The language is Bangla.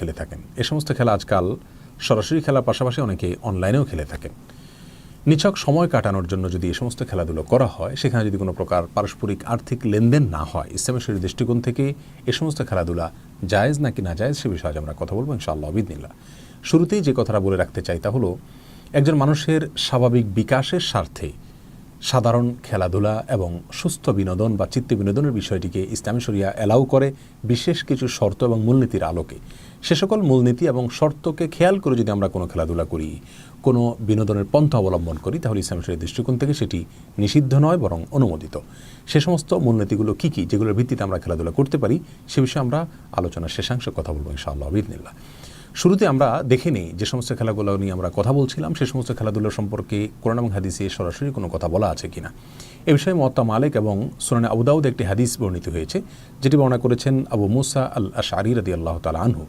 খেলে থাকেন। এ সমস্ত খেলা আজকাল সরাসরি খেলার পাশাপাশি অনেকে অনলাইনেও খেলে থাকেন। নিছক সময় কাটানোর জন্য যদি এই সমস্ত খেলাধুলো করা হয়, সেখানে যদি কোনো প্রকার পারস্পরিক আর্থিক লেনদেন না হয়, ইসলামের শরীয়তের দৃষ্টিকোণ থেকে এ সমস্ত খেলাধুলা জায়েজ নাকি না জায়েজ সে বিষয়ে আজ আমরা কথা বলবো ইনশাআল্লাহ বিইذনিল্লাহ। শুরুতেই যে কথাটা বলে রাখতে চাই তা হলো, একজন মানুষের স্বাভাবিক বিকাশের স্বার্থে সাধারণ খেলাধুলা এবং সুস্থ বিনোদন বা চিত্ত বিনোদনের বিষয়টিকে ইসলামী শরিয়া অ্যালাউ করে বিশেষ কিছু শর্ত এবং মূলনীতির আলোকে। সে সকল মূলনীতি এবং শর্তকে খেয়াল করে যদি আমরা কোনো খেলাধুলা করি, কোনো বিনোদনের পন্থা অবলম্বন করি, তাহলে ইসলামী শরিয়ার দৃষ্টিকোণ থেকে সেটি নিষিদ্ধ নয় বরং অনুমোদিত। সে সমস্ত মূলনীতিগুলো কী কী, যেগুলোর ভিত্তিতে আমরা খেলাধুলা করতে পারি, সে বিষয়ে আমরা আলোচনার শেষাংশে কথা বলবো ইনশাআল্লাহ বিইذনিল্লাহ। শুরুতে আমরা দেখে নিই যে সমস্ত খেলাগুলো নিয়ে আমরা কথা বলছিলাম, সে সমস্ত খেলাধুলা সম্পর্কে কোরআন এবং হাদিসে সরাসরি কোনো কথা বলা আছে কিনা। এ বিষয়ে মুওয়াত্তা মালিক এবং সুনানে আবু দাউদ একটি হাদিস বর্ণিত হয়েছে, যেটি বর্ণনা করেছেন আবু মুসা আল আশআরী রাদিয়াল্লাহু তাআলা আনহু।